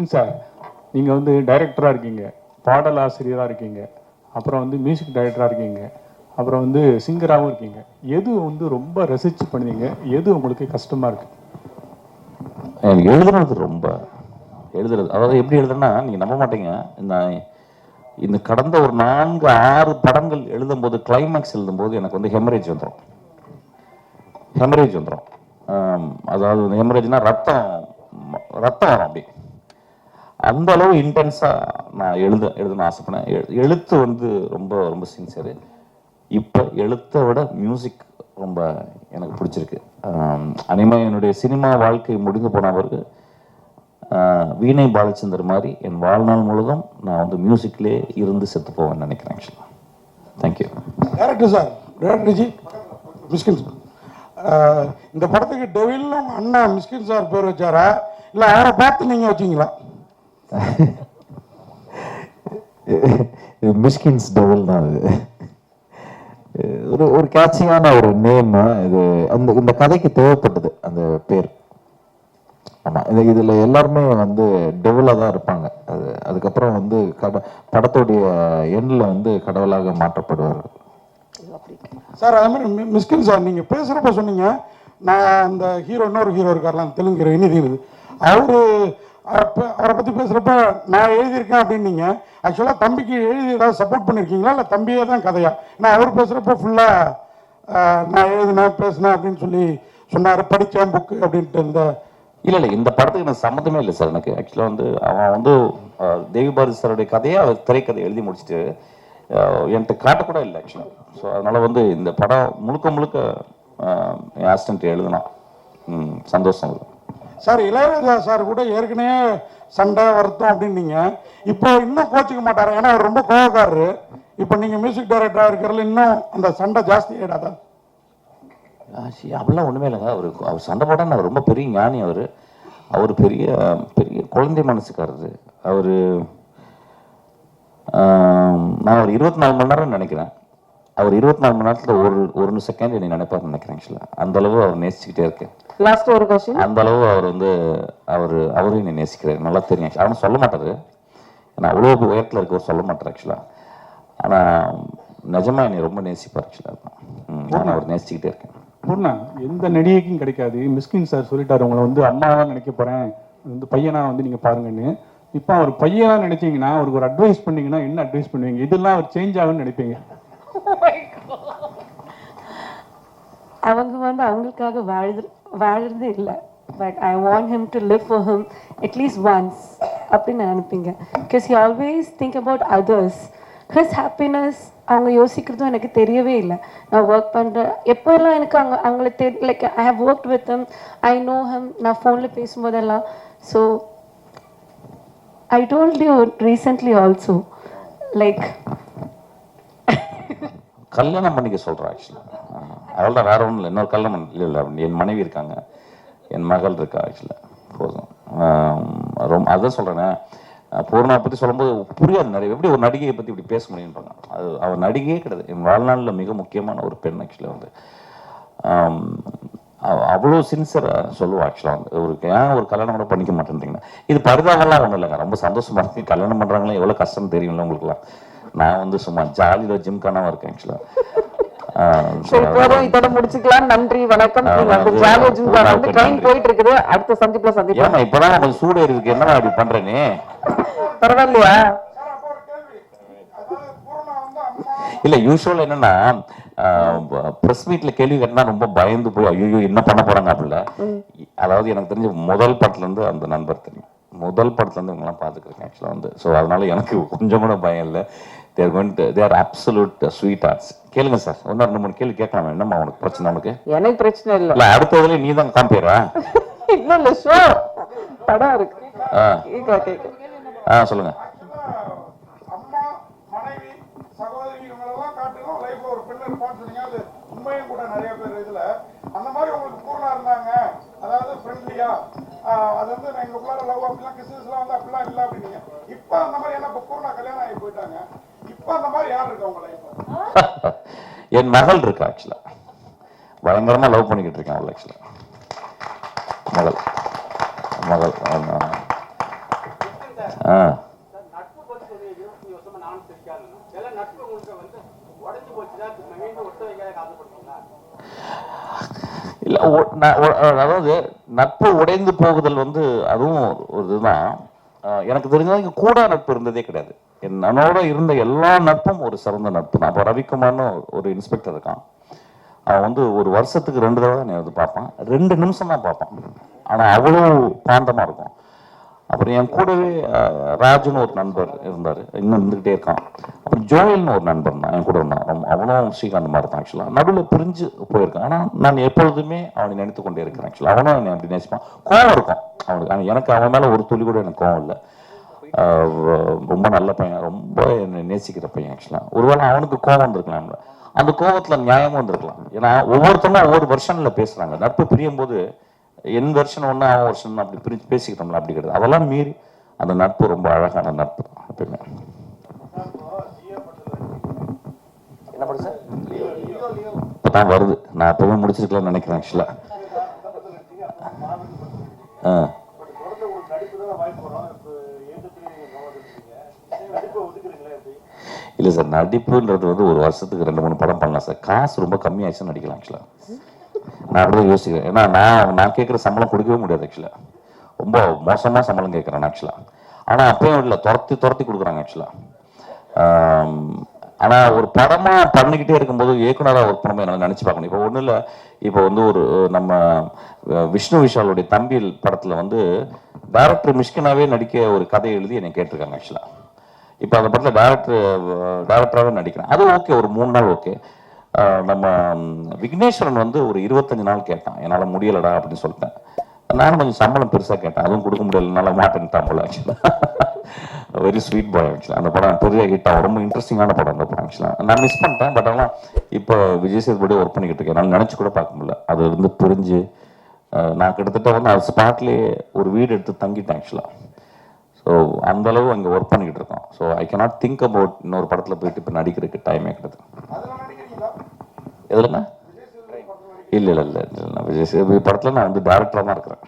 மிஸ்கின் sir, நீங்கள் வந்து டைரக்டராக இருக்கீங்க, பாடல் ஆசிரியராக இருக்கீங்க, அப்புறம் வந்து மியூசிக் டைரக்டராக இருக்கீங்க, அப்புறம் வந்து சிங்கராகவும் இருக்கீங்க. எது வந்து ரொம்ப ரசித்து பண்ணுவீங்க, எது உங்களுக்கு கஷ்டமாக இருக்குது? எனக்கு எழுதுறது அதாவது எப்படி எழுதுனா நீங்கள் நம்ப மாட்டீங்க. இந்த கடந்த ஒரு 4-6 படங்கள் எழுதும்போது, கிளைமேக்ஸ் எழுதும்போது எனக்கு வந்து ஹெமரேஜ் வந்துடும். அதாவது ஹெமரேஜ்னா ரத்தம் வரும் அப்படி. அந்த அளவு இன்டென்ஸாக நான் எழுதணும்னு ஆசைப்படேன். எழுத்து வந்து ரொம்ப ரொம்ப சின்சியரு. இப்போ எழுத்தை விட மியூசிக் ரொம்ப எனக்கு பிடிச்சிருக்கு. அனிமே என்னுடைய சினிமா வாழ்க்கை முடிந்து போனவருக்கு வீணை பாலச்சந்தர் மாதிரி என் வாழ்நாள் முழுதும் நான் வந்து மியூசிக்லேயே இருந்து செத்து போவேன்னு நினைக்கிறேன். ஆக்சுவலாக தேங்க்யூ. டேரக்டர் சார், டேரக்டர்ஜி, மிஸ்கின் சார், இந்த படத்துக்கு டெவில்னு உங்கள் அண்ணா மிஸ்கின் சார் பேர் வச்சாரா, இல்லை அவரை பார்த்து நீங்கள் வச்சிங்களா? மிஸ்கின்ஸ் டெவில் தான் அது. ஒரு கேட்சியான ஒரு நேம் இது. இந்த கதைக்கு தேவைப்பட்டது அந்த பேர். ஆமாம், இதில் எல்லாருமே வந்து டெவிலாக தான் இருப்பாங்க. அதுக்கப்புறம் வந்து படத்துடைய எண்ணில் வந்து கடவுளாக மாற்றப்படுவார்கள். சார், அது மாதிரி மிஸ்கின் சார், நீங்கள் பேசுகிறப்ப சொன்னீங்க, நான் அந்த இன்னொரு ஹீரோ இருக்கார்லாம், தெலுங்கு இனிதீர், அவரை பற்றி பேசுகிறப்ப நான் எழுதியிருக்கேன் அப்படின்னீங்க. ஆக்சுவலாக தம்பிக்கு எழுதி ஏதாவது சப்போர்ட் பண்ணியிருக்கீங்களா, இல்லை தம்பியே தான் கதையா? நான் அவர் பேசுகிறப்ப ஃபுல்லாக நான் எழுதினேன் பேசினேன் அப்படின்னு சொல்லி சொன்னார், படித்தேன் புக்கு அப்படின்ட்டு. இல்லை இந்த படத்துக்கு எனக்கு சம்மந்தமே இல்லை சார். எனக்கு ஆக்சுவலாக வந்து அவன் வந்து தேவி பாரதி சாருடைய கதையை அவர் திரைக்கதை எழுதி முடிச்சுட்டு என்கிட்ட காட்டக்கூட இல்லை ஆக்சுவலாக. ஸோ அதனால் வந்து இந்த படம் முழுக்க என் ஆசிஸ்டன்ட் எழுதணும். சந்தோஷம் சார். இளையராஜா சார் கூட ஏற்கனவே சண்டை வருத்தம் அப்படின்னீங்க, இப்போ இன்னும் கோச்சிக்க மாட்டார், ஏன்னா அவர் ரொம்ப கோவக்காரரு. இப்போ நீங்கள் மியூசிக் டைரக்டராக இருக்கிறதுல இன்னும் அந்த சண்டை ஜாஸ்தி ஆகிடாதா? அப்படிலாம் ஒன்றுமே இல்லைங்க. அவர் சண்டை போட்டால் அவர் ரொம்ப பெரிய ஞானி. அவர் பெரிய பெரிய குழந்தை மனசுக்காரரு. நான் ஒரு 24 மணி நேரம் நினைக்கிறேன். அவர் 24 மணி நேரத்தில் ஒரு செகண்ட் என்னை நினைப்பாருன்னு நினைக்கிறேன். ஆக்சுவலாக அந்த அளவு அவர் நேசிச்சுக்கிட்டே இருக்கேன். லாஸ்ட் ஒரு क्वेश्चन. அந்த அளவு அவர் வந்து அவரும் என்னை நேசிக்கிறார். நல்லா தெரியும். அவனும் சொல்ல மாட்டாரு, ஏன்னா அவ்வளோ உயரத்தில் இருக்கவர் சொல்ல மாட்டார் ஆக்சுவலாக. ஆனால் நிஜமாக என்னை ரொம்ப நேசிப்பார் ஆக்சுவலாக. நான் அவர் நேசிச்சுக்கிட்டே இருக்கேன். பூர்ணா, எந்த நடிகைக்கும் கிடைக்காது. மிஸ்கின் சார் சொல்லிட்டாரு, உங்களை வந்து அம்மாவாக நினைக்க போகிறேன், வந்து பையனா வந்து நீங்கள் பாருங்கன்னு. இப்போ அவர் பையனா நினைச்சீங்கன்னா, அவருக்கு ஒரு அட்வைஸ் பண்ணீங்கன்னா என்ன அட்வைஸ் பண்ணுவீங்க? இதெல்லாம் அவர் சேஞ்ச் ஆகும்னு நினைப்பீங்க? அவங்க வந்து அவங்களுக்காக வாழறது இல்லை, but I want him to live for him at least once அப்படின்னு நான் நினைப்பீங்க. Because he always think about others. His happiness அவங்க யோசிக்கிறதும் எனக்கு தெரியவே இல்லை. நான் ஒர்க் பண்ணுறேன் எப்போல்லாம் எனக்கு அவங்கள like I have worked with him, I know him, நான் ஃபோனில் பேசும்போதெல்லாம். So I told you recently also, like கல்யாணம் பண்ணிக்க சொல்கிறேன். ஆக்சுவலாக அவள் தான், வேற ஒன்றும் இல்லை. இன்னொரு கல்யாணம் இல்லை. என் மனைவி இருக்காங்க, என் மகள் இருக்கா. ஆக்சுவலாக போதும். ரொம்ப அதான் சொல்கிறேனே, பூர்ணா பற்றி சொல்லும்போது புரியாது நிறைய. எப்படி ஒரு நடிகையை பற்றி இப்படி பேச முடியுன்றாங்க. அது அவர் நடிகையே கிடையாது, என் வாழ்நாளில் மிக முக்கியமான ஒரு பெண். ஆக்சுவலாக வந்து அவ்வளோ சின்சியராக சொல்லுவாள். ஆக்சுவலாக வந்து ஏன் ஒரு கல்யாணம் கூட பண்ணிக்க மாட்டேன்றீங்கன்னா, இது பரிதாபம்லாம் ஒன்றும் இல்லைங்க. ரொம்ப சந்தோஷமாக இருக்கு. கல்யாணம் பண்ணுறாங்களே எவ்வளோ கஷ்டம் தெரியும்ல உங்களுக்குலாம். நான் வந்து சும்மா ஜாலியில் ஜிம்கானாக இருக்கேன் ஆக்சுவலாக. இதோட முடிச்சுக்கலாம். நன்றி, வணக்கம். போயிட்டு இருக்குது. அடுத்த சந்திப்புல சந்திப்போம். இப்பதான் கொஞ்சம் சூடு இருக்கு. என்ன அப்படி பண்றேன்னு பரவாயில்லையா? இல்ல யூஸ்வல் என்னன்னா, பிரஸ் மீட்ல கேள்வி கேட்டா ரொம்ப பயந்து போய் ஐயோ என்ன பண்ண போறாங்க அப்படில. அதாவது எனக்கு தெரிஞ்ச முதல் படத்துல இருந்து அந்த நண்பர் தெரியும். முதல் படத்துல இருந்து இவங்கெல்லாம் பாத்துக்கிறேன் ஆக்சுவலா வந்து. ஸோ அதனால எனக்கு கொஞ்சம் கூட பயம் இல்லை. they are absolute sweethearts. கேளுங்க சார், ஒன்னு 2-3 கேள்வி கேட்கலாம். என்னம்மா உனக்கு பிரச்சனை? உனக்கு எனக்கு பிரச்சனை இல்லை. இல்ல அடுத்ததுல நீ தான் காம்பேரா? இல்ல இல்ல ஷோ படம் இருக்கு. சொல்லுங்க. அம்மா, மனைவி, சகோதரி இவங்களெல்லாம் காட்டிலும் லைஃப்ல ஒரு பெண் இருப்பான்னு சொன்னீங்க. அது உண்மையும் கூட நிறைய பேர் இதுல அந்த மாதிரி உங்களுக்கு பூர்ணா இருந்தாங்க. அதாவது ஃப்ரெண்ட்லியா, அது வந்து எங்களுக்குள்ளார லவ் அப்படிலாம் கிசஸ்லாம் வந்து அப்படிலாம் இல்லை அப்படின்னீங்க. இப்போ அந்த மாதிரி ஏன்னா இப்போ பூர்ணா கல்யாணம் ஆகி போயிட்டாங்க. இப்போ அந்த மாதிரி யார் இருக்கா உங்க லைஃப்ல? என் மகள் இருக்கா. ஆக்சுவலா பயங்கரமா லவ் பண்ணிக்கிட்டு இருக்கேன் அவள். ஆக்சுவலா மகள் ஆ இல்ல அதாவது நட்பு உடைந்து போகுதல் வந்து அதுவும் ஒரு இதுதான். எனக்கு தெரிஞ்சது கூட நட்பு இருந்ததே கிடையாது. என்னோட இருந்த எல்லா நட்பும் ஒரு சிறந்த நட்பு தான். அப்போ ரவிக்குமார்னு ஒரு இன்ஸ்பெக்டர் இருக்கான். அவன் வந்து ஒரு வருஷத்துக்கு 2 தடவை நான் வந்து பார்ப்பான். 2 நிமிஷம் தான் பார்ப்பான். ஆனால் அவ்வளோ பாந்தமாக இருக்கும். அப்புறம் என் கூடவே ராஜுன்னு ஒரு நண்பர் இருந்தார், இன்னும் இருந்துகிட்டே இருக்கான். அப்புறம் ஜோயல்னு ஒரு நண்பர் தான் என் கூட இருந்தான். அவனும் ஸ்ரீகாந்த் மாதிரி தான் ஆக்சுவலாக. நடுவில் பிரிஞ்சு போயிருக்கான். ஆனால் நான் எப்பொழுதுமே அவனை நினைத்து கொண்டே இருக்கிறேன். ஆக்சுவலாக அவனும் என்னை அப்படி நேசிப்பான். கோவம் இருக்கும் அவனுக்கு. ஆனால் எனக்கு அவன் மேலே ஒரு துளி கூட எனக்கு கோவம் இல்லை. ரொம்ப நல்ல பையன், ரொம்ப என்னை நேசிக்கிற பையன். ஆக்சுவலாக ஒருவேளை அவனுக்கு கோவம் வந்திருக்கலாம். அந்த கோவத்தில் நியாயமும் வந்திருக்கலாம். ஏன்னா ஒவ்வொருத்தரும் ஒவ்வொரு வெர்ஷனில் பேசுகிறாங்க. நட்பு பிரியும் போது என் வெர்ஷன் ஒன்று அவன் வெர்ஷன் அப்படி பிரித்து பேசிக்கிட்டோம்ல, அப்படி கிடையாது. அதெல்லாம் மீறி அந்த நட்பு ரொம்ப அழகான நட்பு தான் எப்பயுமே. என்ன படம் சார்? இப்போதான் வருது. நான் எப்பவுமே முடிச்சிருக்கலாம்னு நினைக்கிறேன் ஆக்சுவலாக. இல்லை சார், நடிப்புன்றது வந்து ஒரு வருஷத்துக்கு 2-3 படம் பண்ணலாம் சார். காசு ரொம்ப கம்மியாச்சுன்னு நடிக்கலாம் ஆக்சுவலாக. நான் அப்படிதான் யோசிக்கிறேன். ஏன்னா நான் கேட்குற சம்பளம் கொடுக்கவே முடியாது ஆக்சுவலாக. ரொம்ப மோசமாக சம்பளம் கேட்குறேன் ஆக்சுவலாக. ஆனால் அப்பயும் இல்லை, துரத்தி கொடுக்குறாங்க ஆக்சுவலாக. ஆனால் ஒரு படமாக பண்ணிக்கிட்டே இருக்கும்போது இயக்குனராக ஒர்க் பண்ணும்போது என்னால் நினச்சி பார்க்கணும். இப்போ ஒன்றும் இல்லை, இப்போ வந்து ஒரு நம்ம விஷ்ணு விஷாலுடைய தம்பி படத்தில் வந்து டைரக்டர் மிஷ்கினாவே நடிக்க ஒரு கதையை எழுதி என்னை கேட்டிருக்காங்க ஆக்சுவலாக. இப்போ அந்த படத்தில் டைரக்டராகவே நடிக்கிறேன். அது ஓகே, ஒரு 3 நாள் ஓகே. நம்ம விக்னேஸ்வரன் வந்து ஒரு 25 நாள் கேட்டான். என்னால் முடியலடா அப்படின்னு சொல்லிட்டேன். நானும் கொஞ்சம் சம்பளம் பெருசாக கேட்டேன். அதுவும் கொடுக்க முடியலனால மாட்டேன்ட்டான் போல ஆக்சுவலாக. வெரி ஸ்வீட் பாய் ஆக்சுவலாக. அந்த படம் பெரிய ஹிட் ஆகும். ரொம்ப இன்ட்ரெஸ்டிங்கான படம் அந்த படம் ஆக்சுவலாக. நான் மிஸ் பண்ணிட்டேன். பட் ஆனால் இப்போ விஜய் சேதுபதி ஒர்க் பண்ணிக்கிட்டு இருக்கேன். என்னால் நினச்சி கூட பார்க்க முடியல. அது வந்து புரிஞ்சு நான் கிட்டத்தட்ட வந்து அது ஸ்பாட்லேயே ஒரு வீடு எடுத்து தங்கிட்டேன் ஆக்சுவலாக. ஸோ அந்தளவு அங்கே ஒர்க் பண்ணிக்கிட்டு இருக்கோம். So I cannot think about இன்னொரு படத்தில் போயிட்டு இப்போ நடிக்கிறதுக்கு டைமே கிடையாது. எதுலண்ணா? இல்லை நான் விஜய் சேதுபதி படத்தில் நான் வந்து டேரக்டராக தான் இருக்கிறேன்.